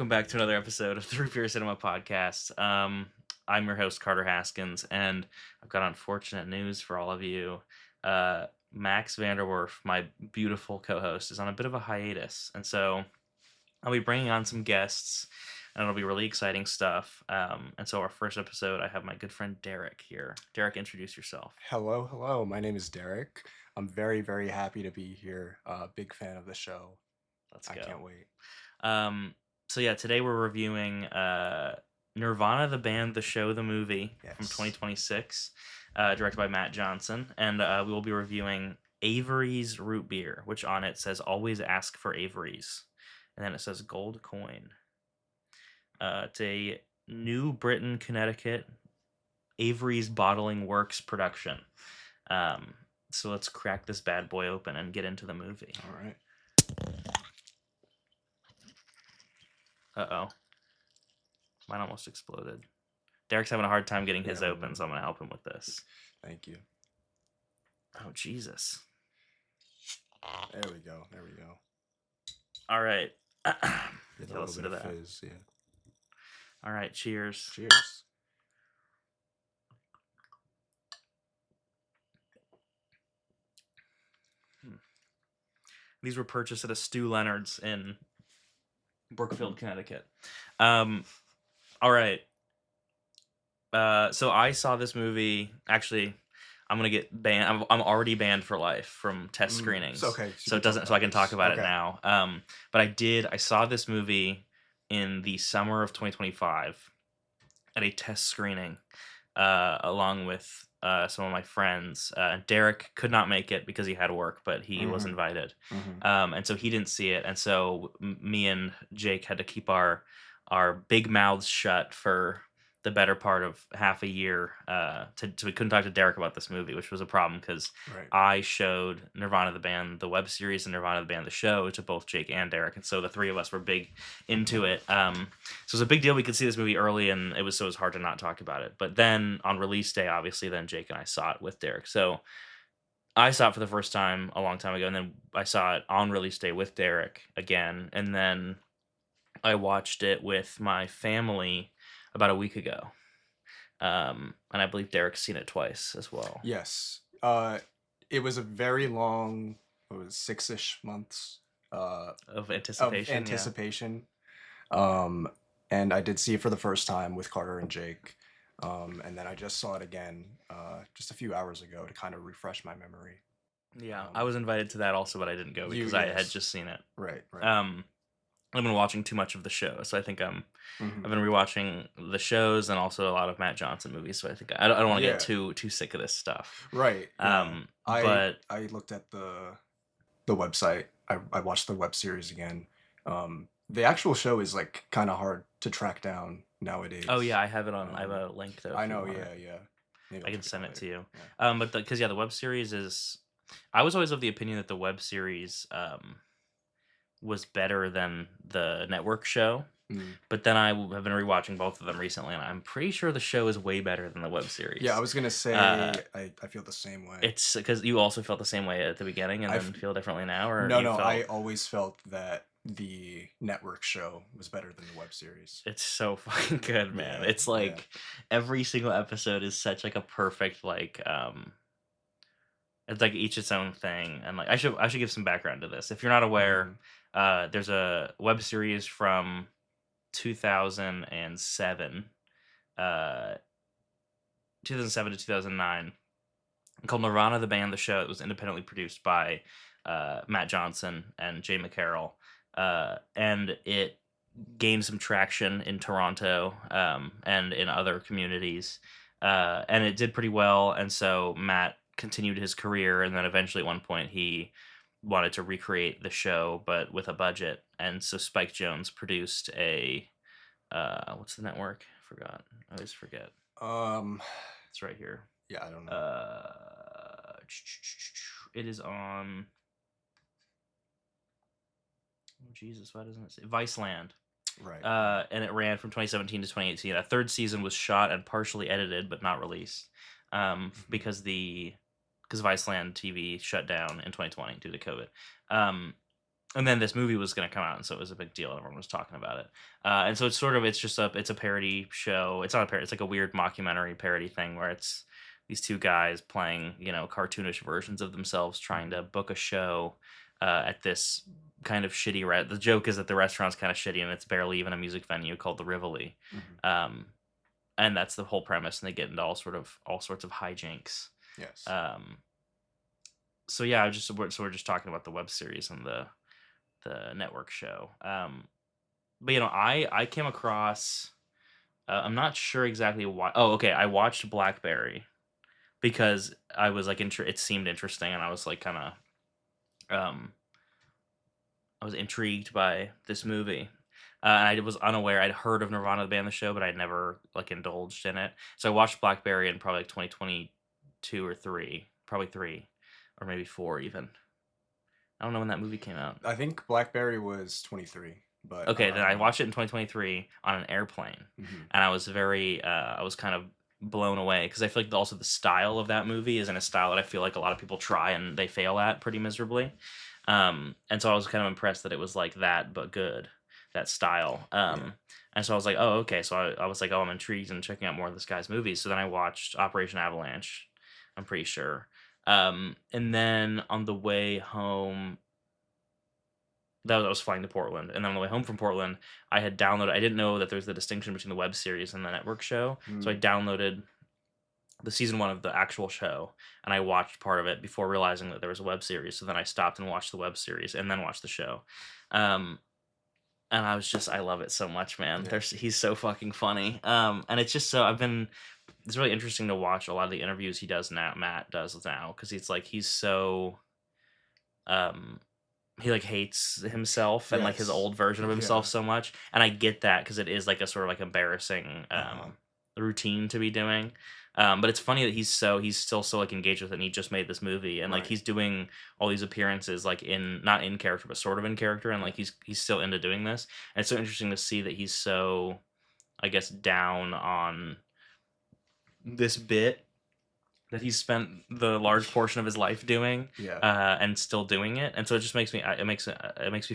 welcome back to another episode of the Root Beer Cinema Podcast. I'm your host, Carter Haskins, and I've got unfortunate news for all of you. Max Vanderwerf, my beautiful co-host, is on a bit of a hiatus, and so I'll be bringing on some guests, and it'll be really exciting stuff. And so our first episode, I have my good friend Derek here. Derek, introduce yourself. Hello, hello. My name is Derek. I'm very, very happy to be here. Big fan of the show. Let's I go. can't wait. So yeah, today we're reviewing Nirvana, the band, the show, the movie from Yes. 2026, directed by Matt Johnson, and we will be reviewing Avery's root beer, which on it says "Always ask for Avery's," and then it says "Gold coin." It's a New Britain, Connecticut, Avery's Bottling Works production. So let's crack this bad boy open and get into the movie. All right. Uh-oh. Mine almost exploded. Derek's having a hard time getting his open, so I'm going to help him with this. Thank you. Oh, Jesus. There we go. There we go. All right. Get a little Listen bit to of that. fizz, yeah. All right, cheers. Cheers. These were purchased at a Stu Leonard's in Brookfield, Connecticut. All right. So I saw this movie. Actually, I'm gonna get banned. I'm already banned for life from test screenings. Okay. So it doesn't. So I can talk about it Okay. now. But I saw this movie in the summer of 2025 at a test screening, along with some of my friends. Derek could not make it because he had work, but he was invited. And so he didn't see it, and so me and Jake had to keep our big mouths shut for the better part of half a year. So we couldn't talk to Derek about this movie, which was a problem because Right. I showed Nirvana the band the web series and Nirvana the band the show to both Jake and Derek, and so the three of us were big into it. So it was a big deal. We could see this movie early, and it was hard to not talk about it. But then on release day, obviously, then Jake and I saw it with Derek. So I saw it for the first time a long time ago, and then I saw it on release day with Derek again, and then I watched it with my family about a week ago. And I believe Derek's seen it twice as well. Yes. It was a very long, 6-ish months Of anticipation. of anticipation. And I did see it for the first time with Carter and Jake. And then I just saw it again just a few hours ago to kind of refresh my memory. Yeah, I was invited to that also, but I didn't go because I had just seen it. Right, right. I've been watching too much of the show, so I think I've Mhm. been rewatching the shows and also a lot of Matt Johnson movies. So I think I don't want to get too sick of this stuff. Right. Yeah. But I looked at the website. I watched the web series again. The actual show is like kind of hard to track down nowadays. oh yeah, I have it on. I have a link though. I know. Yeah, yeah. Maybe I I'll can check send out it to later. you. Yeah. But because the web series is, I was always of the opinion that the web series was better than the network show. Mm. But then I have been rewatching both of them recently, and I'm pretty sure the show is way better than the web series. Yeah, I was gonna say I feel the same way. It's because you also felt the same way at the beginning, and then feel differently now, or no. I always felt that the network show was better than the web series. It's so fucking good, man. Yeah, It's like every single episode is such like a perfect like it's like each its own thing, and like I should give some background to this. If you're not aware, there's a web series from 2007, 2007 to 2009, called Nirvana the band the show. It was independently produced by Matt Johnson and Jay McCarroll, and it gained some traction in Toronto and in other communities, and it did pretty well. And so Matt continued his career, and then eventually at one point he wanted to recreate the show but with a budget, and so Spike Jonze produced a what's the network? I forgot. I always forget. It's right here. Yeah, I don't know. It is on. Oh, Jesus, why doesn't it say Viceland? Right. And it ran from 2017 to 2018. A third season was shot and partially edited, but not released, because Viceland TV shut down in 2020 due to COVID. And then this movie was going to come out, and so it was a big deal. Everyone was talking about it, and so it's a parody show. It's not a parody; it's like a weird mockumentary parody thing where it's these two guys playing, cartoonish versions of themselves, trying to book a show at this kind of shitty. The joke is that the restaurant's kind of shitty, and it's barely even a music venue called the Rivoli, and that's the whole premise. And they get into all sorts of hijinks. Yes. So yeah, we're just talking about the web series and the network show. But I came across. I'm not sure exactly why. Oh, okay. I watched Blackberry because I was like, it seemed interesting, and I was like, kind of, I was intrigued by this movie. And I was unaware. I'd heard of Nirvana the band, the show, but I'd never like indulged in it. So I watched Blackberry in probably like 2022 or three, probably 3, or maybe 4 even. I don't know when that movie came out. I think Blackberry was 23, but okay. Then I watched it in 2023 on an airplane, and I was I was kind of blown away because I feel like also the style of that movie is in a style that I feel like a lot of people try and they fail at pretty miserably. And so I was kind of impressed that it was like that, but good, that style. And so I was like, oh, okay. So I was like, oh, I'm intrigued in checking out more of this guy's movies. So then I watched Operation Avalanche, I'm pretty sure. And then on the way home, I was flying to Portland, and then on the way home from Portland, I didn't know that there's the distinction between the web series and the network show. So I downloaded the season 1 of the actual show, and I watched part of it before realizing that there was a web series. So then I stopped and watched the web series and then watched the show. And I love it so much, man. Yeah. He's so fucking funny. And it's just it's really interesting to watch a lot of the interviews he does now, Matt does now, because he's so, he like hates himself and like his old version of himself so much. And I get that because it is like a sort of like embarrassing routine to be doing. But it's funny that he's still so like engaged with it, and he just made this movie, and like he's doing all these appearances like not in character but sort of in character, and like he's still into doing this. And it's so interesting to see that he's so, I guess, down on this bit that he's spent the large portion of his life doing, and still doing it. And so it just makes me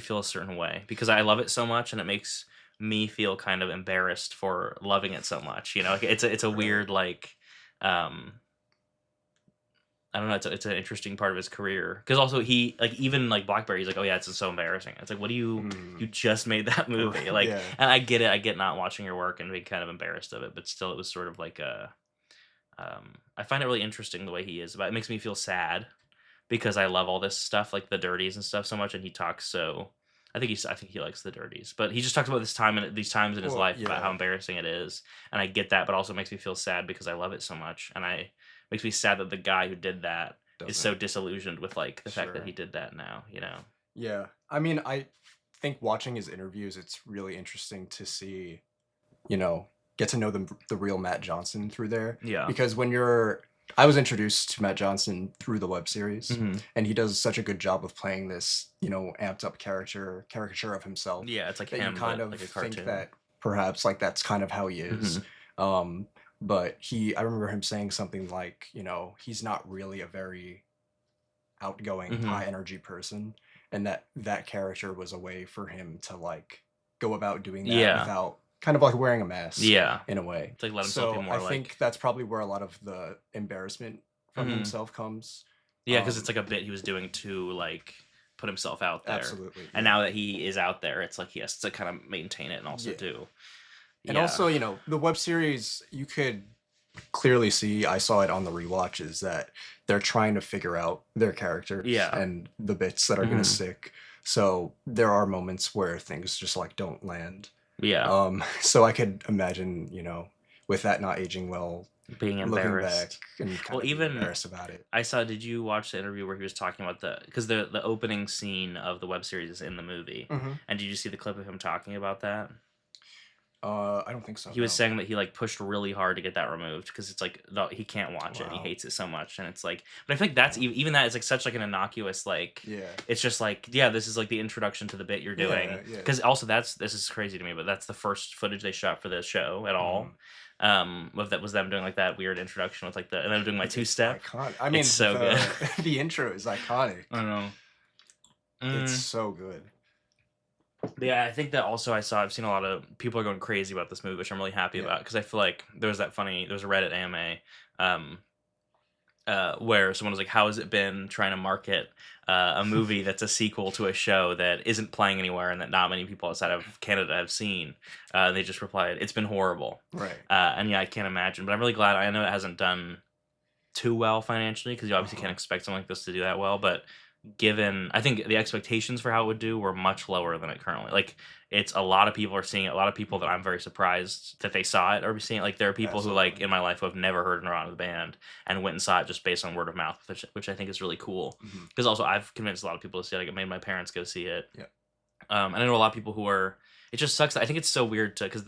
feel a certain way because I love it so much, and it makes me feel kind of embarrassed for loving it so much. Like it's a weird like, I don't know. It's an interesting part of his career because also he like even like Blackberry. He's like, oh yeah, it's so embarrassing. It's like, what do you just made that movie like? And I get it. I get not watching your work and being kind of embarrassed of it, but still, it was sort of like a. I find it really interesting the way he is about it. It makes me feel sad because I love all this stuff like the Dirties and stuff so much, and he talks so. I think he likes the Dirties, but he just talks about these times in his life about how embarrassing it is, and I get that, but also makes me feel sad because I love it so much, and makes me sad that the guy who did that is so disillusioned with like the fact that he did that now. Yeah, I mean, I think watching his interviews, it's really interesting to see, get to know the real Matt Johnson through there. Yeah, because I was introduced to Matt Johnson through the web series, and he does such a good job of playing this, amped up caricature of himself. Yeah, it's like that him, you kind of like a cartoon. think that perhaps like that's kind of how he is. But I remember him saying something like, he's not really a very outgoing, high energy person, and that character was a way for him to like go about doing that without kind of like wearing a mask, in a way. It's like let himself be more I think that's probably where a lot of the embarrassment from himself comes. Yeah, because it's like a bit he was doing to like put himself out there. Absolutely. And now that he is out there, it's like he has to kind of maintain it and also do. And also, the web series, you could clearly see, I saw it on the rewatches, that they're trying to figure out their characters and the bits that are going to stick. So there are moments where things just like don't land. Yeah. So I could imagine, with that not aging well, being embarrassed and kind of even embarrassed about it. Did you watch the interview where he was talking about because the opening scene of the web series is in the movie, and did you see the clip of him talking about that? I don't think so. He was saying that he like pushed really hard to get that removed because it's like he can't watch it and he hates it so much, and it's like, but I feel like that's even that is like such like an innocuous like it's just like this is like the introduction to the bit you're doing because also this is crazy to me, but that's the first footage they shot for the show at all. That was them doing like that weird introduction with like and then doing my 2-step. I mean, it's so good. The intro is iconic. I don't know. It's Mm, so good. yeah, I think that also I've seen a lot of people are going crazy about this movie, which I'm really happy Yeah. about because I feel like there's a Reddit AMA, um, where someone was like, "How has it been trying to market a movie that's a sequel to a show that isn't playing anywhere and that not many people outside of Canada have seen?" They just replied, "It's been horrible." Right. And yeah, I can't imagine, but I'm really glad. I know it hasn't done too well financially because you obviously can't Uh-huh. expect something like this to do that well, but given I think the expectations for how it would do were much lower than it currently. Like it's a lot of people are seeing it. A lot of people that I'm very surprised that they saw it or seeing it. Like there are people who like Absolutely. in my life who have never heard Nirvana the band and went and saw it just based on word of mouth, which I think is really cool. Hmm. Because also I've convinced a lot of people to see it. Like, I made my parents go see it. Yeah. And I know a lot of people who are. It just sucks. I think it's so weird to because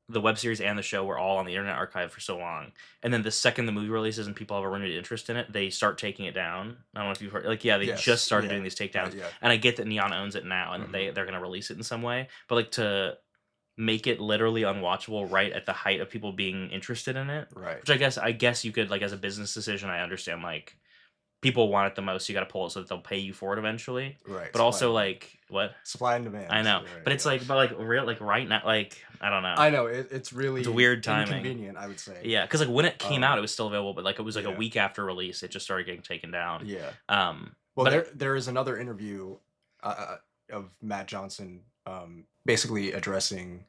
the web series and the show were all on the Internet Archive for so long, and then the second the movie releases and people have a renewed interest in it, they start taking it down. I don't know if you've heard, like, yeah, they just Yes. started Yeah. doing these takedowns, Yeah. and I get that Neon owns it now, and Hmm. they're gonna release it in some way, but like to make it literally unwatchable right at the height of people being interested in it, Right. which I guess you could like as a business decision, I understand like people want it the most, you got to pull it so that they'll pay you for it eventually, Right. but Supply also and demand. like what Supply and demand. I know, Right. but it's Yeah. like but like real like right now like I don't know. I know it's It's a really weird timing. inconvenient, I would say. Yeah, because like when it came out, Um, it was still available, but like it was like a yeah, week after release, it just started getting taken down. yeah. Well, But there is another interview of Matt Johnson, basically addressing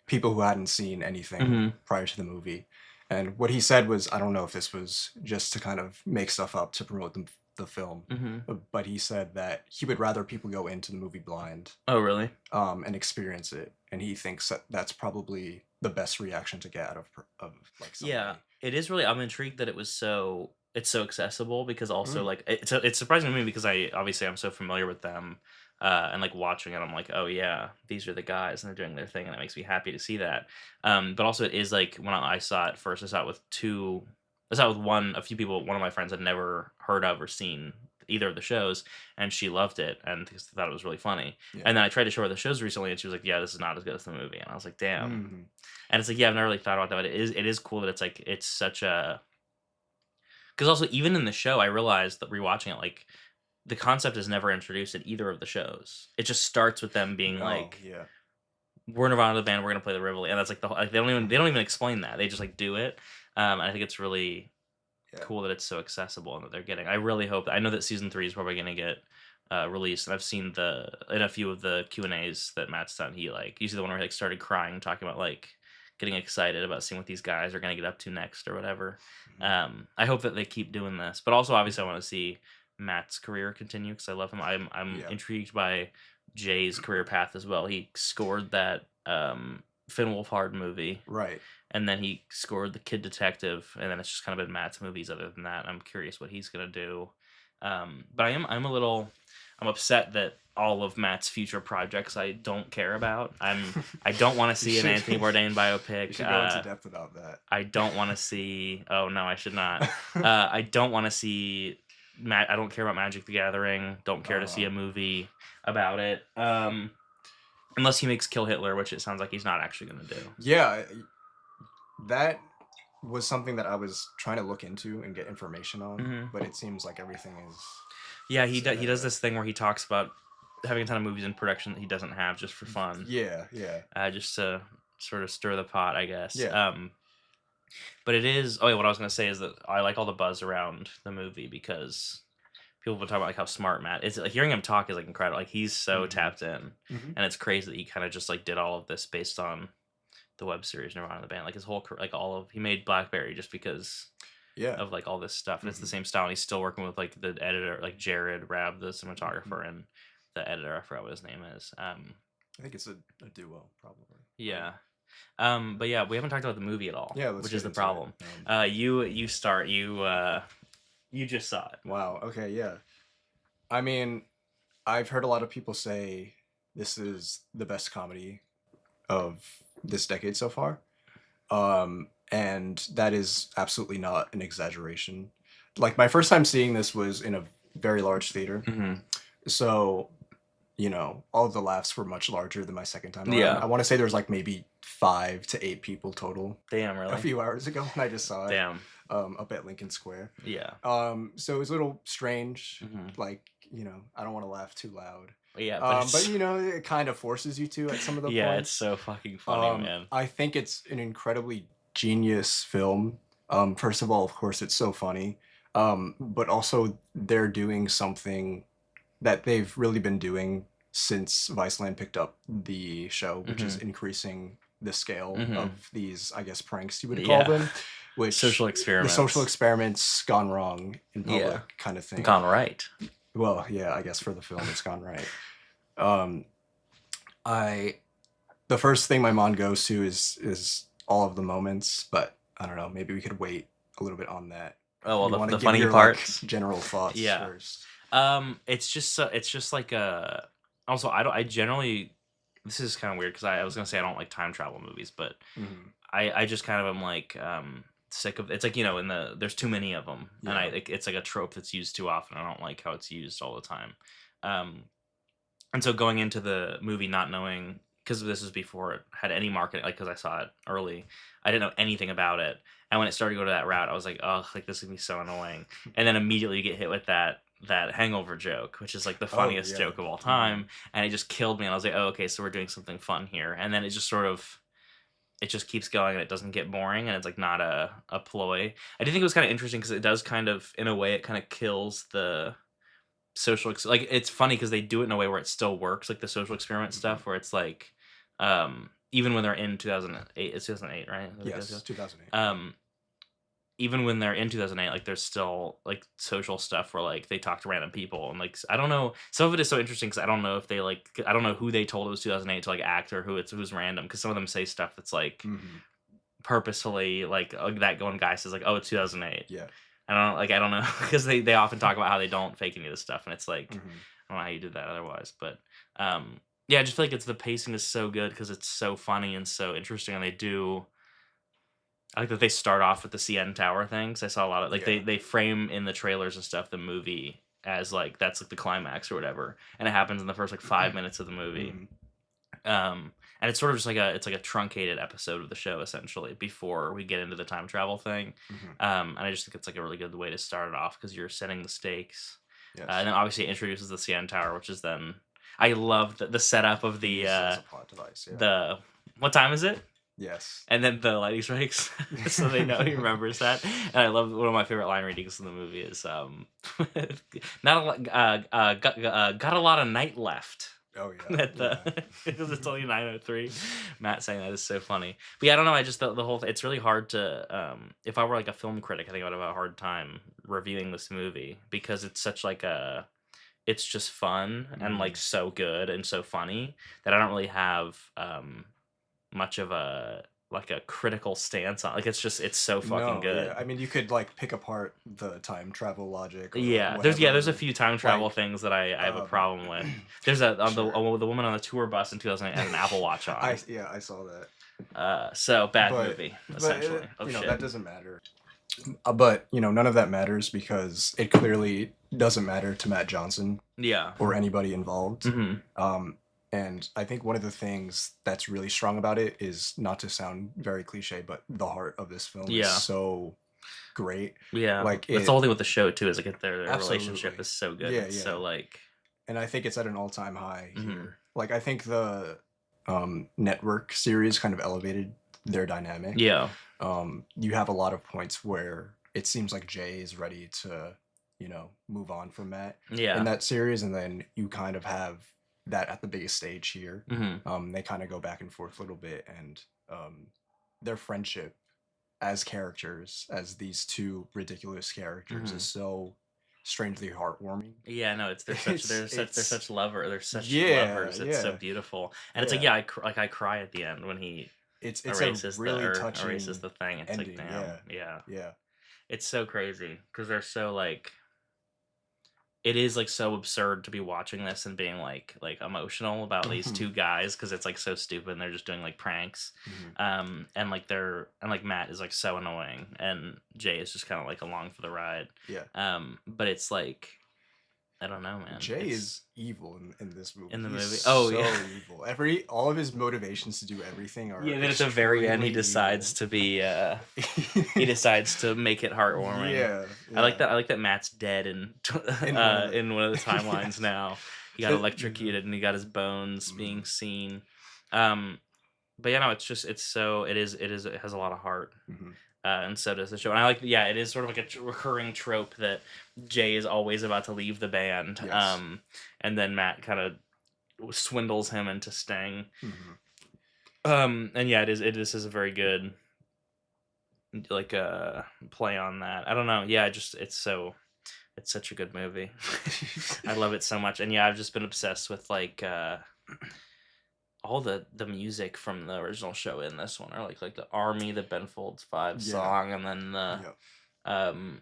people who hadn't seen anything mhm, prior to the movie, and what he said was, I don't know if this was just to kind of make stuff up to promote the film, mhm. but he said that he would rather people go into the movie blind, Oh, really? and experience it, and he thinks that that's probably the best reaction to get out of like Yeah, somebody. it is really. I'm intrigued that it's so accessible because also Mm, like it's surprising to me because I'm so familiar with them, and like watching it, I'm like, oh yeah, these are the guys and they're doing their thing, and it makes me happy to see that. But also it is like when I saw it first, I saw it with a few people. One of my friends had never heard of or seen either of the shows, and she loved it and thought it was really funny. yeah. And then I tried to show her the shows recently, and she was like, "Yeah, this is not as good as the movie." And I was like, "Damn." Hmm. And it's like, yeah, I've never really thought about that, but it is cool that it's like it's such a because also even in the show, I realized that rewatching it, like the concept is never introduced in either of the shows. It just starts with them being Oh like, yeah. "We're Nirvana the band, we're gonna play the Rivoli," and that's like like they don't even explain that. They just like do it. And I think it's really Yeah. cool that it's so accessible and that they're getting. I really hope. I know that season 3 is probably gonna get released, and I've seen in a few of the Q&As that Matt's done. He like you see the one where he like started crying, talking about like getting excited about seeing what these guys are gonna get up to next or whatever. Mhm. I hope that they keep doing this, but also obviously I want to see Matt's career continue because I love him. I'm Yeah. intrigued by Jay's career path as well. He scored that Finn Wolfhard movie, Right. and then he scored The Kid Detective, and then it's just kind of been Matt's movies. Other than that, I'm curious what he's gonna do. But I'm upset that all of Matt's future projects I don't care about. I don't want to You see an should Anthony Bourdain you biopic. should go into depth about that. I don't want to see. Oh no, I should not. I don't want to see. I don't care about Magic the Gathering. Don't care to see Uh, a movie about it. Unless he makes Kill Hitler, which it sounds like he's not actually gonna do. yeah, that was something that I was trying to look into and get information on, Hmm. but it seems like everything is. Yeah, he does Uh, this thing where he talks about having a ton of movies in production that he doesn't have just for fun, yeah, yeah, just to sort of stir the pot, I guess. yeah. But it is. Oh yeah, what I was gonna say is that I like all the buzz around the movie because people will talk about like how smart Matt is. Like hearing him talk is like incredible. Like he's so Mhm. tapped in, Hmm. and it's crazy that he kind of just like did all of this based on the web series Nirvana the band. Like his whole like all of he made Blackberry just because Yeah. of like all this stuff, and it's the Hmm. same style. And he's still working with like the editor, like Jared Rab, the Hmm. cinematographer, and the editor. I forgot what his name is. I think it's a duo, probably. Yeah. But yeah, we haven't talked about the movie at all, Yeah, let's which get is the into problem. it. You start. You just saw it. Wow. Okay. Yeah. I mean, I've heard a lot of people say this is the best comedy of this decade so far. And that is absolutely not an exaggeration. Like my first time seeing this was in a very large theater. Hmm. So, all of the laughs were much larger than my second time around. Yeah. I want to say there's like maybe 5 to 8 people total Damn, a really? few hours ago when I just saw it Damn. up at Lincoln Square. Yeah. So it was a little strange. Hmm. Like I don't want to laugh too loud. Yeah, But it kind of forces you to at some of the yeah, it's points. so fucking funny, man. I think it's an incredibly genius film. First of all, of course, it's so funny. But also they're doing something that they've really been doing since Viceland picked up the show, which is increasing the scale of these, I guess, pranks you would call them, which social experiments. The social experiments gone wrong in public kind of thing. Gone right. Well, yeah, I guess for the film it's gone right. The first thing my mind goes to is all of the moments, but I don't know, maybe we could wait a little bit on that. Oh, well, the funny parts. General thoughts first. It's just like also I generally, this is kind of weird because I was gonna say I don't like time travel movies, but I just kind of am like sick of, it's like, there's too many of them, and it's like a trope that's used too often. I don't like how it's used all the time. And so going into the movie not knowing, because this was before it had any marketing, like, because I saw it early, I didn't know anything about it. And when it started to go to that route, I was like, oh, like, this is gonna be so annoying. And then immediately you get hit with that hangover joke, which is like the funniest joke of all time. And it just killed me. And I was like, oh, okay, so we're doing something fun here. And then it just it just keeps going, and it doesn't get boring, and it's like not a ploy. I do think it was kind of interesting because it does kind of, in a way, it kind of kills the social like, it's funny because they do it in a way where it still works, like the social experiment stuff, where it's like even when they're in 2008, it's 2008, right? Yes, 2008. Even when they're in 2008, like, there's still like social stuff where like they talk to random people, and like, I don't know, some of it is so interesting because I don't know if they like, I don't know who they told it was 2008 to like act, or who's random, because some of them say stuff that's like purposefully, like, that one guy says like, oh, it's 2008. Yeah. I don't know, because they often talk about how they don't fake any of this stuff, and it's like, I don't know how you did that otherwise, but yeah, I just feel like the pacing is so good because it's so funny and so interesting, and I like that they start off with the CN Tower things. I saw a lot of, like, they frame in the trailers and stuff the movie as like, that's like the climax or whatever, and it happens in the first like 5 minutes of the movie. And it's sort of just like a truncated episode of the show essentially before we get into the time travel thing. And I just think it's like a really good way to start it off because you're setting the stakes. Yes. And then obviously it introduces the CN Tower, which is then, I love the setup of the plot device, the, what time is it? Yes. And then the lightning strikes, so they know he remembers that. And I love, one of my favorite line readings in the movie is not a lot, got a lot of night left. Oh yeah. Because it's only 9:03. Matt saying that is so funny. But yeah, I don't know. I just, the whole it's really hard to, if I were like a film critic, I think I would have a hard time reviewing this movie because it's such like it's just fun and like so good and so funny that I don't really have much of a critical stance on, like, it's so fucking good. Yeah. I mean, you could like pick apart the time travel logic. There's a few time travel things that I have a problem with. There's the woman on the tour bus in 2008 had an Apple Watch on. I saw that. So bad movie essentially. That doesn't matter. But none of that matters because it clearly doesn't matter to Matt Johnson. Yeah. Or anybody involved. And I think one of the things that's really strong about it is, not to sound very cliche, but the heart of this film is so great. Yeah, like, that's the whole thing with the show too, is like their relationship is so good. Yeah. So like, and I think it's at an all-time high here. Like, I think the network series kind of elevated their dynamic. Yeah. You have a lot of points where it seems like Jay is ready to, move on from Matt in that series, and then you kind of have that at the biggest stage here. They kind of go back and forth a little bit, and their friendship as characters, as these two ridiculous characters, is so strangely heartwarming. Yeah, no, they're such lovers. It's so beautiful, and it's like, I cry at the end when he erases the thing. It's ending, like, damn, yeah. It's so crazy because they're so like, it is like so absurd to be watching this and being like emotional about these two guys because it's like so stupid and they're just doing like pranks. And like Matt is like so annoying and Jay is just kind of like along for the ride. Yeah. But it's like, I don't know, man. Jay is evil in this movie. In the He's movie, oh so yeah, evil. All of his motivations to do everything are yeah. Then at the very end, he decides to be. He decides to make it heartwarming. Yeah, I like that. I like that Matt's dead in in one of the timelines yes. now. He got electrocuted and he got his bones being seen. But yeah, no, it's so it has a lot of heart. And so does the show. And I like, yeah, it is sort of like a recurring trope that Jay is always about to leave the band. Yes. And then Matt kind of swindles him into staying. And yeah, it is a very good, like, play on that. I don't know. Yeah, it's such a good movie. I love it so much. And yeah, I've just been obsessed with, like, all the music from the original show in this one, or like the Army, the Ben Folds 5 song, and then the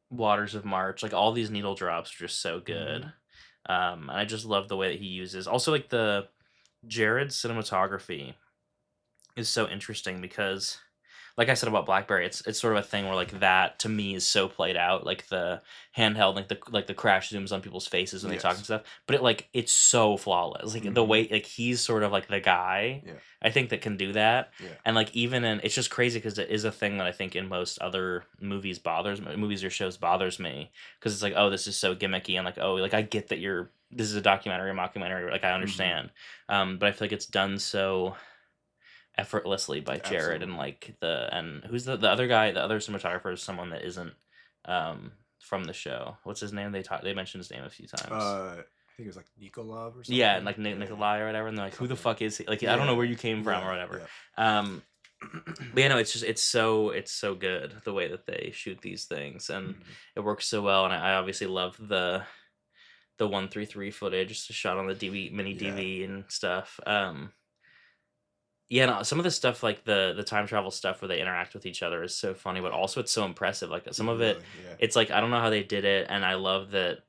Waters of March, like all these needle drops are just so good. And I just love the way that he uses, also like the Jared's cinematography is so interesting because, like I said about Blackberry, it's sort of a thing where like that to me is so played out, like the handheld, like the crash zooms on people's faces when they talk and stuff. But it's so flawless, like the way like he's sort of like the guy I think that can do that, and like even in it's just crazy because it is a thing that I think in most other movies or shows bothers me because it's like, oh, this is so gimmicky and like, oh, like I get that this is a documentary, a mockumentary, like I understand, but I feel like it's done so effortlessly by Jared. Absolutely. And like and who's the other guy, the other cinematographer is someone that isn't from the show. What's his name? They mentioned his name a few times. I think it was like Nikolov or something. Yeah, and like Nikolai or whatever. And they're like, who the fuck is he? Like, I don't know where you came from or whatever. But yeah, no, it's so good the way that they shoot these things, and it works so well. And I obviously love the 133 footage shot on the mini DV and stuff. Yeah, no, some of the stuff like the time travel stuff where they interact with each other is so funny, but also it's so impressive. Like some of it, it's like I don't know how they did it, and I love that.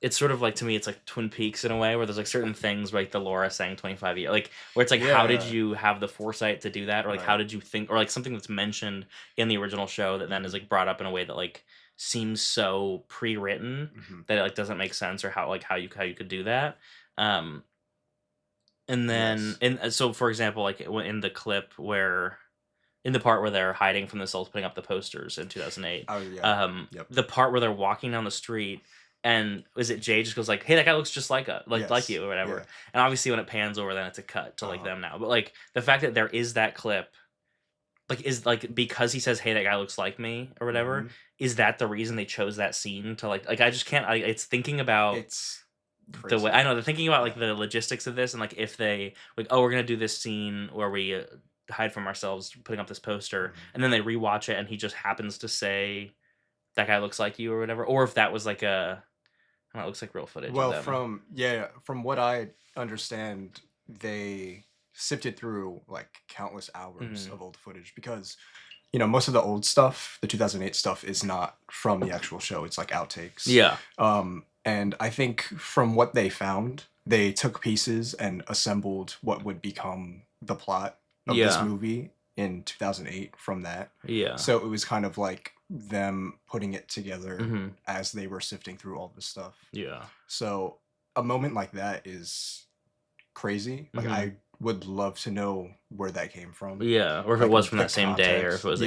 It's sort of like, to me, it's like Twin Peaks in a way, where there's like certain things like the Laura saying 25 years, like where it's like, how did you have the foresight to do that, or like how did you think, or like something that's mentioned in the original show that then is like brought up in a way that like seems so pre-written that it like doesn't make sense, or how you could do that. And then, so for example, like in the clip in the part where they're hiding from the Souls, putting up the posters in 2008, the part where they're walking down the street, and is it Jay just goes like, hey, that guy looks just like you or whatever. And obviously when it pans over, then it's a cut to like them now. But like the fact that there is that clip, like is like because he says, hey, that guy looks like me or whatever, is that the reason they chose that scene to like I just can't, it's thinking about crazy. The way I know they're thinking about like the logistics of this, and like if they like, oh, we're gonna do this scene where we hide from ourselves putting up this poster, and then they rewatch it and he just happens to say that guy looks like you or whatever, or if that was like it looks like real footage. Well, from what I understand, they sifted through like countless hours of old footage because most of the old stuff, the 2008 stuff, is not from the actual show. It's like outtakes. And I think from what they found, they took pieces and assembled what would become the plot of this movie in 2008 from that. So it was kind of like them putting it together as they were sifting through all this stuff. So a moment like that is crazy. Like I would love to know where that came from. Or if it was from that same day, or if it was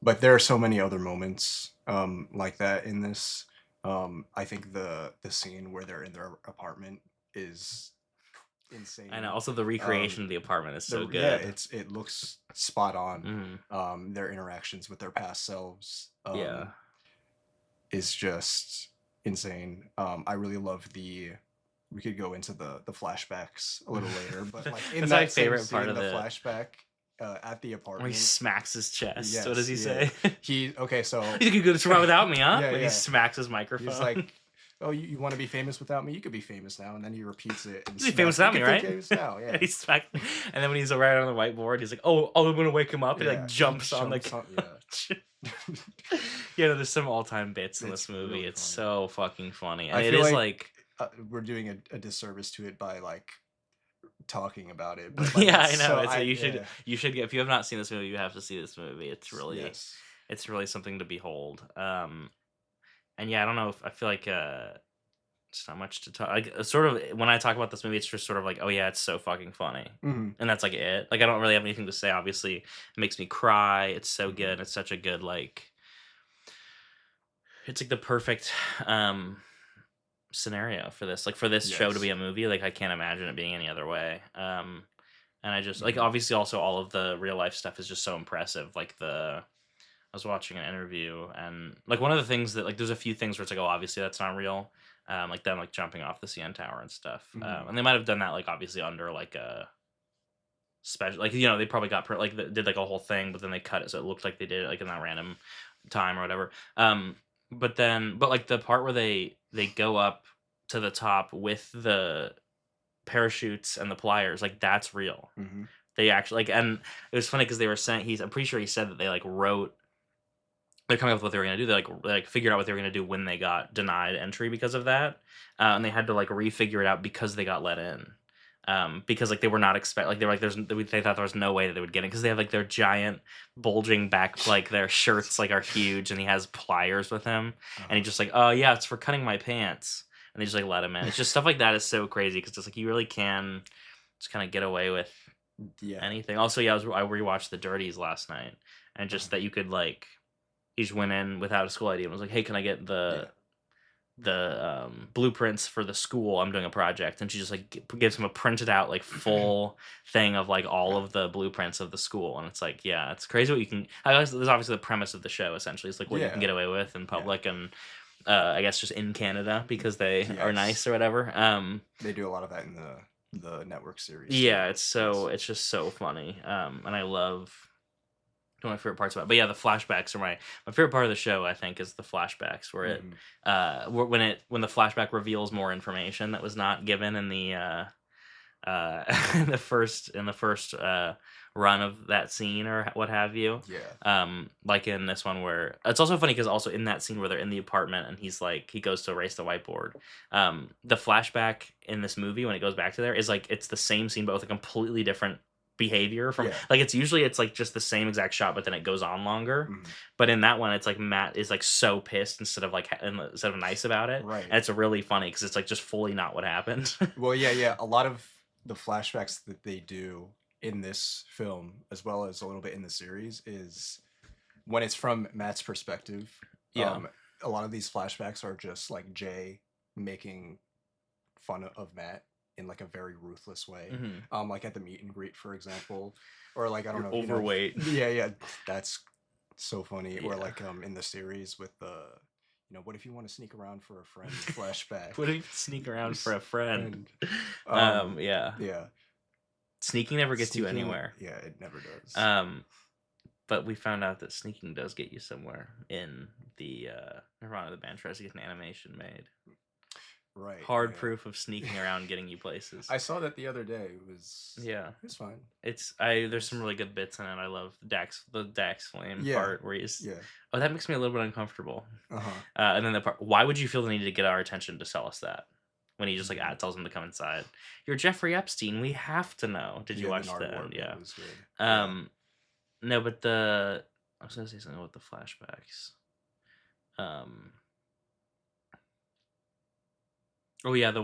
but there are so many other moments like that in this. I think the scene where they're in their apartment is insane. I know. Also, the recreation of the apartment is so good. Yeah, it looks spot on. Their interactions with their past selves is just insane. I really love we could go into the flashbacks a little later, but like in that favorite part of the flashback. At the apartment, where he smacks his chest. What does he say? So you could go survive without me, huh? He smacks his microphone. He's like, "Oh, you want to be famous without me? You could be famous now." And then he repeats it. And he's famous without me, right? Famous now, yeah. He smacks, and then when he's right on the whiteboard, he's like, "Oh, I'm gonna wake him up." And he like jumps on the couch. There's some all-time bits in this movie. Really, it's so fucking funny, and it is like we're doing a disservice to it by like talking about it. But, like, I know. So you should get, if you have not seen this movie, you have to see this movie. It's really it's really something to behold. and yeah, I don't know if I feel like it's not much to talk. Like sort of when I talk about this movie, it's just sort of like, oh yeah, it's so fucking funny, Hmm. and that's like it. Like I don't really have anything to say. Obviously, it makes me cry. It's so Hmm. good. It's such a good like. It's like the perfect scenario for this. Like for this show to be Yes. a movie, like I can't imagine it being any other way. And I just like Hmm. obviously also all of the real life stuff is just so impressive. Like I was watching an interview and like one of the things that like there's a few things where it's like, oh, obviously that's not real. Like them like jumping off the CN Tower and stuff. Hmm. And they might have done that like obviously under like a special, like they probably got did like a whole thing, but then they cut it so it looked like they did it like in that random time or whatever. But like the part where they go up to the top with the parachutes and the pliers, like that's real. Hmm. They actually like, and it was funny because they were saying I'm pretty sure he said that they like wrote. They're coming up with what they were gonna do. They like figured out what they were gonna do when they got denied entry because of that, and they had to like refigure it out because they got let in. Because like they were not expect like they were like they thought there was no way that they would get in because they have like their giant bulging back like their shirts like are huge and he has pliers with him and he Uh-huh. just like, oh yeah, it's for cutting my pants, and they just like let him in. It's just stuff like that is so crazy because it's like you really can just kind of get away with Yeah. anything. Also, yeah, I rewatched The Dirties last night, and just Uh-huh. that you could like he just went in without a school ID and was like, hey, can I get Yeah. the blueprints for the school I'm doing a project, and she just like gives him a printed out like full thing of like all of the blueprints of the school, and it's like, yeah, it's crazy what you can. I guess there's obviously the premise of the show essentially it's like what you can Yeah. get away with in Yeah. public, and I guess just in Canada because they are nice Yes. or whatever. They do a lot of that in the network series Yeah, too. Yes. it's just so funny, and I love one of my favorite parts about it. But yeah, the flashbacks are my favorite part of the show, I think, is the flashbacks where it Hmm. when the flashback reveals more information that was not given in the in the first run of that scene or what have you. Yeah. Like in this one where it's also funny because also in that scene where they're in the apartment and he's like he goes to erase the whiteboard. The flashback in this movie when it goes back to there is like it's the same scene but with a completely different behavior from Yeah. like it's like just the same exact shot but then it goes on longer, Hmm. but in that one it's like Matt is like so pissed instead of nice about it, Right. and it's really funny because it's like just fully not what happened. Well, yeah, yeah. A lot of the flashbacks that they do in this film, as well as a little bit in the series, is when it's from Matt's perspective. Yeah. A lot of these flashbacks are just like Jay making fun of Matt in like a very ruthless way. Hmm. Like at the meet and greet, for example, or like I don't You're know if you know. overweight. Yeah, yeah, that's so funny. Or Yeah. like in the series with the, what if you want to sneak around for a friend flashback? What if you sneak around for Just- a friend? and Yeah. yeah, Sneaking never gets you sneaking. anywhere. Yeah, it never does. Um, but we found out that sneaking does get you somewhere in the Nirvana the band tries to get an animation made. Right. Hard Yeah. proof of sneaking around getting you places. I saw that the other day. Yeah. It was fine. There's some really good bits in it. I love the Dax Flame Yeah. part where he's Yeah. oh, that makes me a little bit uncomfortable. Uh-huh. And then the part, why would you feel the need to get our attention to sell us that? When he just like Mhm. tells him to come inside. You're Jeffrey Epstein. We have to know. Did you watch the the Nard end? War Yeah. was good. No, but I was gonna say something with the flashbacks. Um. Oh yeah, the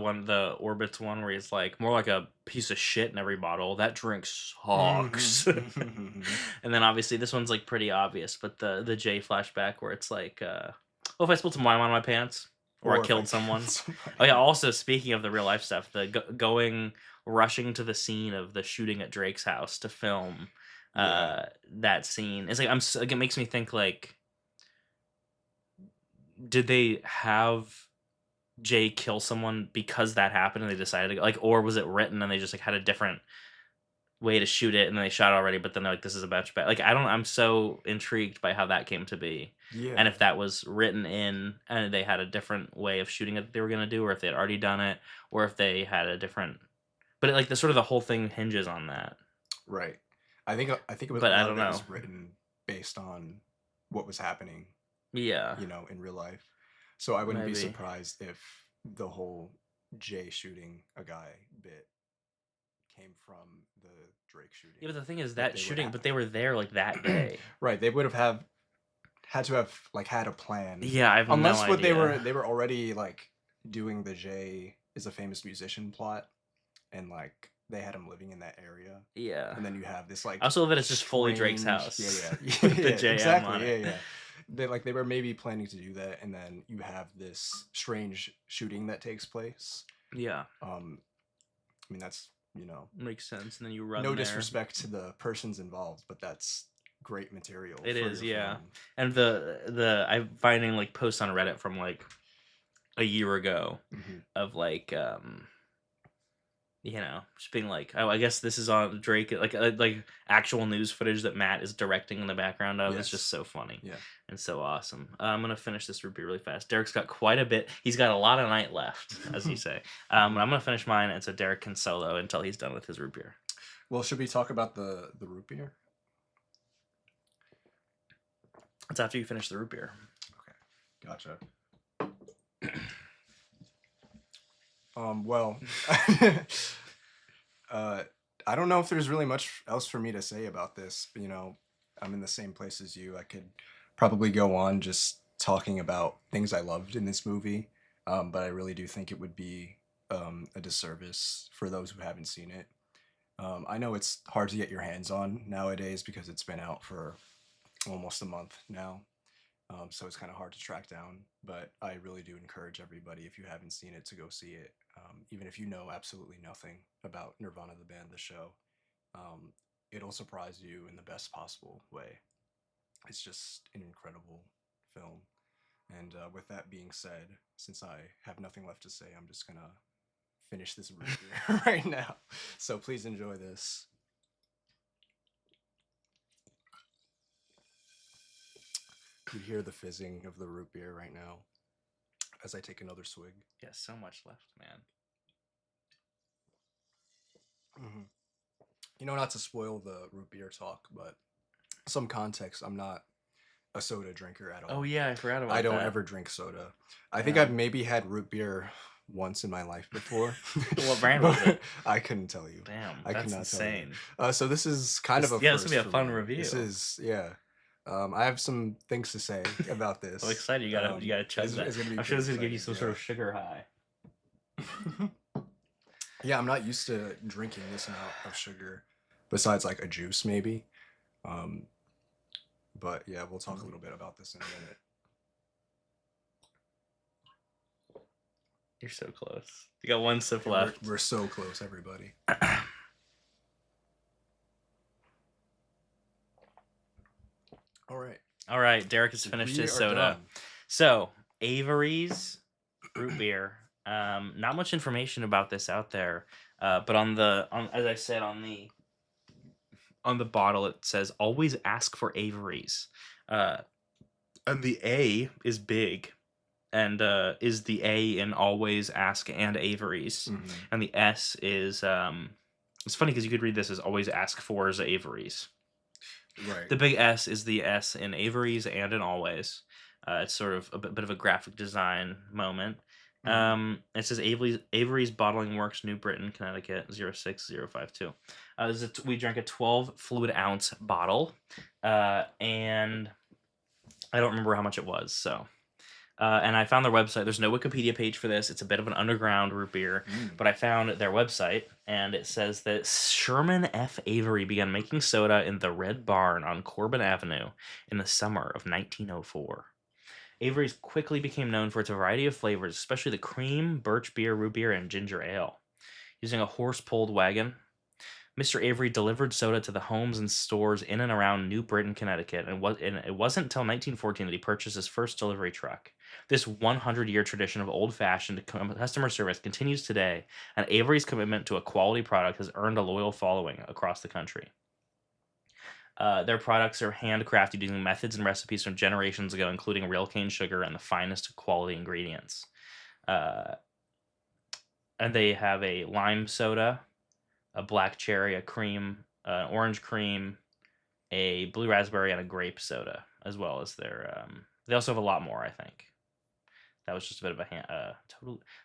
Orbits one where he's like more like a piece of shit in every bottle. That drink sucks. Mhm. And then obviously this one's like pretty obvious, but the J flashback where it's like, oh, if I spilled some wine on my pants or I Or if I killed someone. somebody. Oh yeah. Also, speaking of the real life stuff, the rushing to the scene of the shooting at Drake's house to film Yeah. that scene. It's like like it makes me think like, did they have Jay kill someone because that happened and they decided to go, like, or was it written and they just like had a different way to shoot it and then they shot already, but then they're like, this is a batch back. Like, I'm so intrigued by how that came to be. Yeah. And if that was written in and they had a different way of shooting it that they were going to do, or if they had already done it, or if they had a different, but like the sort of the whole thing hinges on that. Right. I think it was. But A I lot don't of it know. was written based on what was happening, Yeah. in real life. So I wouldn't be Maybe. surprised if the whole Jay shooting a guy bit came from the Drake shooting. Yeah, but the thing is that that they would shooting, have. but they were there like that day. Right. They would have had to have like had a plan. Yeah, I have no Unless what idea. they were already like doing the Jay is a famous musician plot, and like they had him living in that area, Yeah. and then you have this like I also love that it's just fully Drake's strange, house yeah, with the yeah, JM on exactly, it. yeah. They were maybe planning to do that, and then you have this strange shooting that takes place. Yeah, I mean that's makes sense. And then you run no there. disrespect to the persons involved, but that's great material. It for is, your yeah. film. And the I'm finding like posts on Reddit from like a year ago of like just being like, oh, I guess this is on Drake, like actual news footage that Matt is directing in the background of. It's just so funny, and so awesome. I'm gonna finish this root beer really fast. Derek's got quite a bit. He's got a lot of night left, as you say. I'm gonna finish mine, and so Derek can solo until he's done with his root beer. Well, should we talk about the root beer? It's after you finish the root beer. Okay, gotcha. Well, I don't know if there's really much else for me to say about this. I'm in the same place as you. I could probably go on just talking about things I loved in this movie, but I really do think it would be a disservice for those who haven't seen it. I know it's hard to get your hands on nowadays because it's been out for almost a month now. So it's kind of hard to track down, but I really do encourage everybody, if you haven't seen it, to go see it. Even if you know absolutely nothing about Nirvana, the band, the show, it'll surprise you in the best possible way. It's just an incredible film. And with that being said, since I have nothing left to say, I'm just going to finish this root beer right now. So please enjoy this. You hear the fizzing of the root beer right now as I take another swig. Yeah, so much left, man. Not to spoil the root beer talk, but some context, I'm not a soda drinker at all. Oh, yeah, I forgot about that. I don't ever drink soda. I think I've maybe had root beer once in my life before. What brand was it? I couldn't tell you. Damn, I that's insane. insane. So this is kind of a this first will be a fun me. review. This is, I have some things to say about this. I'm excited. You gotta chug that. I'm sure this is gonna give you some sort of sugar high. Yeah, I'm not used to drinking this amount of sugar, besides like a juice maybe. But yeah, we'll talk a little bit about this in a minute. You're so close. You got one sip left. We're so close, everybody. All right. Derek has finished his soda. Done. So Avery's root beer. Not much information about this out there, but as I said on the bottle it says always ask for Avery's, and the A is big, and is the A in always ask and Avery's, and the S is it's funny because you could read this as always ask for Avery's. Right. The big S is the S in Avery's and in always. It's sort of a bit of a graphic design moment. It says Avery's Bottling Works, New Britain, Connecticut, 06052. We drank a 12 fluid ounce bottle, and I don't remember how much it was. So, and I found their website. There's no Wikipedia page for this. It's a bit of an underground root beer, but I found their website, and it says that Sherman F. Avery began making soda in the Red Barn on Corbin Avenue in the summer of 1904. Avery's quickly became known for its variety of flavors, especially the cream, birch beer, root beer, and ginger ale. Using a horse-pulled wagon, Mr. Avery delivered soda to the homes and stores in and around New Britain, Connecticut, and it wasn't until 1914 that he purchased his first delivery truck. This 100-year tradition of old-fashioned customer service continues today, and Avery's commitment to a quality product has earned a loyal following across the country. Their products are handcrafted using methods and recipes from generations ago, including real cane sugar and the finest quality ingredients. And they have a lime soda, a black cherry, a cream, orange cream, a blue raspberry, and a grape soda, as well as their... they also have a lot more, I think. That was just a bit of a...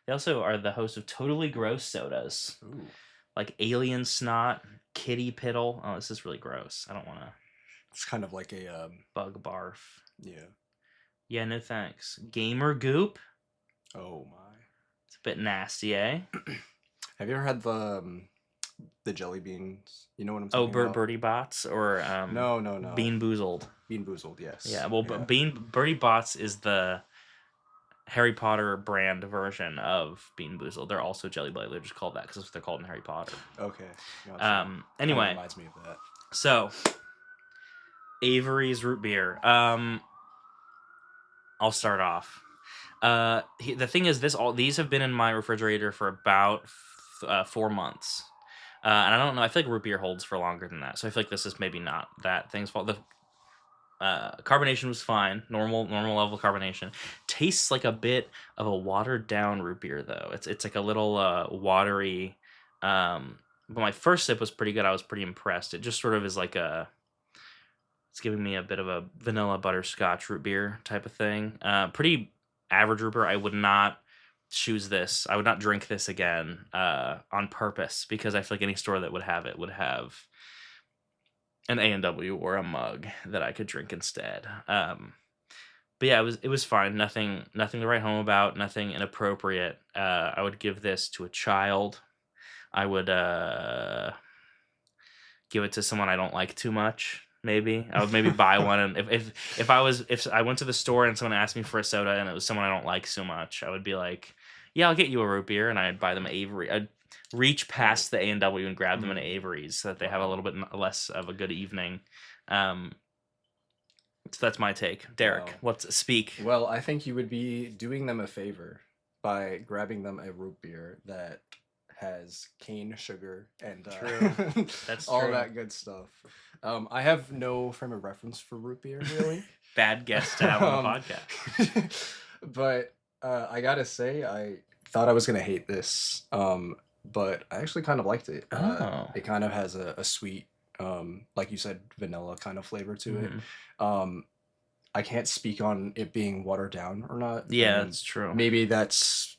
They also are the host of Totally Gross sodas. Ooh. Like Alien Snot, Kitty Piddle. Oh, this is really gross. I don't want to... It's kind of like a Bug barf. yeah. Yeah, no thanks. Gamer goop. Oh my. It's a bit nasty, eh? Have you ever had the jelly beans? You know what I'm Oh, talking about? Birdie Bots or No, no, no. Bean Boozled. Bean Boozled, yes. Yeah, well, Birdie Bots is the Harry Potter brand version of Bean Boozled. They're also Jelly Belly. They're just called that because that's what they're called in Harry Potter. Okay. Gotcha. Anyway, Kinda reminds me of that. so Avery's root beer. I'll start off. The thing is, these have been in my refrigerator for about 4 months, and I don't know. I feel like root beer holds for longer than that, so I feel like this is maybe not that thing's fault. The carbonation was fine, normal level carbonation. Tastes like a bit of a watered down root beer though. It's like a little watery. But my first sip was pretty good. I was pretty impressed. It just sort of is like it's giving me a bit of a vanilla butterscotch root beer type of thing. Pretty average root beer. I would not choose this. I would not drink this again on purpose because I feel like any store that would have it would have an A&W or a mug that I could drink instead. But yeah, it was fine. Nothing to write home about. Nothing inappropriate. I would give this to a child. I would give it to someone I don't like too much. Maybe I would maybe buy one, and if I went to the store and someone asked me for a soda and it was someone I don't like so much, I would be like, yeah, I'll get you a root beer, and I'd buy them Avery. I'd reach past the A&W and grab them an Avery's so that they have a little bit less of a good evening. So that's my take. Derek, speak? Well, I think you would be doing them a favor by grabbing them a root beer that has cane sugar and True. That's all true. that good stuff. I have no frame of reference for root beer, really. Bad guest to have on the podcast. But I gotta say, I thought I was gonna hate this, but I actually kind of liked it. It kind of has a sweet, like you said, vanilla kind of flavor to it. I can't speak on it being watered down or not. Yeah, that's true. Maybe that's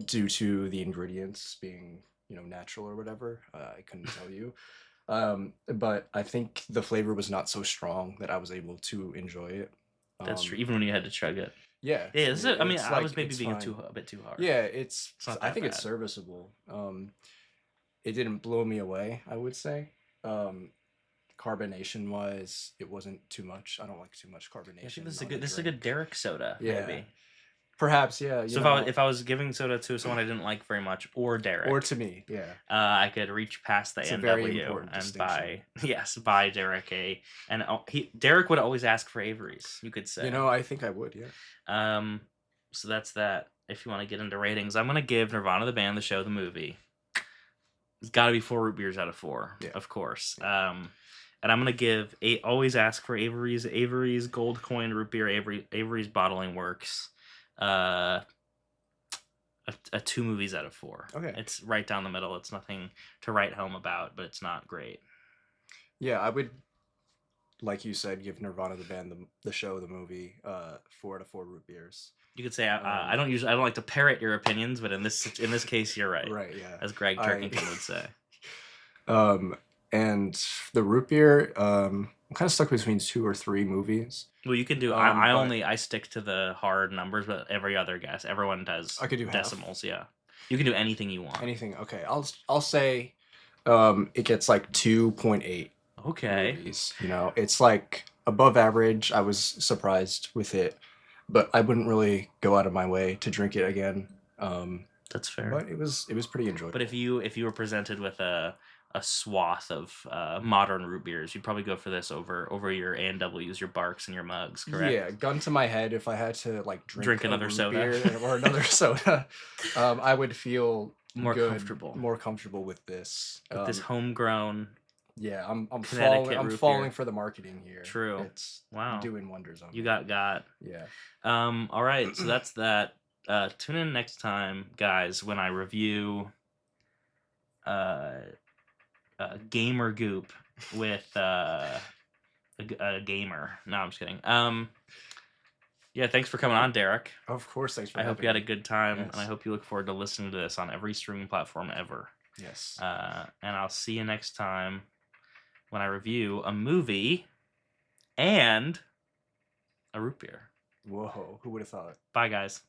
due to the ingredients being, natural or whatever. I couldn't tell you. But I think the flavor was not so strong that I was able to enjoy it. That's true. Even when you had to chug it. Yeah. Yeah. I mean, I was maybe being a bit too hard. Yeah, I think bad. it's serviceable. It didn't blow me away, I would say. Carbonation wise, it wasn't too much. I don't like too much carbonation. I think this is a good Derek soda. Yeah. Maybe. Perhaps, yeah. So if I was giving soda to someone I didn't like very much, or Derek, or to me, yeah, I could reach past the NW and buy Derek Derek would always ask for Avery's. You could say. I think I would, yeah. So that's that. If you want to get into ratings, I'm gonna give Nirvana the band, the show, the movie. It's got to be 4 root beers out of 4, of course. And I'm gonna give always ask for Avery's Gold Coin root beer. Avery's Bottling Works. A 2 movies out of 4. Okay. It's right down the middle. It's nothing to write home about, but it's not great. Yeah, I would, like you said, give Nirvana the band, the show, the movie, 4 out of 4 root beers. You could say I don't like to parrot your opinions, but in this case, you're right. Right. Yeah. As Greg Turkington would say. And the root beer, I'm kind of stuck between 2 or 3 movies. Well, you can do. I stick to the hard numbers, but everyone does. I could do decimals. Half. Yeah, you can do anything you want. Anything. Okay, I'll say, it gets like 2.8. Okay. Movies. It's like above average. I was surprised with it, but I wouldn't really go out of my way to drink it again. That's fair. But it was pretty enjoyable. But if you were presented with a swath of modern root beers, you'd probably go for this over your A&Ws, your Barks, and your mugs, correct? Yeah, gun to my head, if I had to drink another soda beer or another soda, I would feel more comfortable with this. With this homegrown. Yeah, I'm falling for the marketing here. True. It's doing wonders on me. You got. Yeah. All right, so that's that. Tune in next time, guys, when I review Gamer Goop with a gamer. No, I'm just kidding. Yeah, thanks for coming on, Derek. Of course, thanks for I hope you had a good time, yes. And I hope you look forward to listening to this on every streaming platform ever. Yes. And I'll see you next time when I review a movie and a root beer. Whoa, who would have thought? Bye, guys.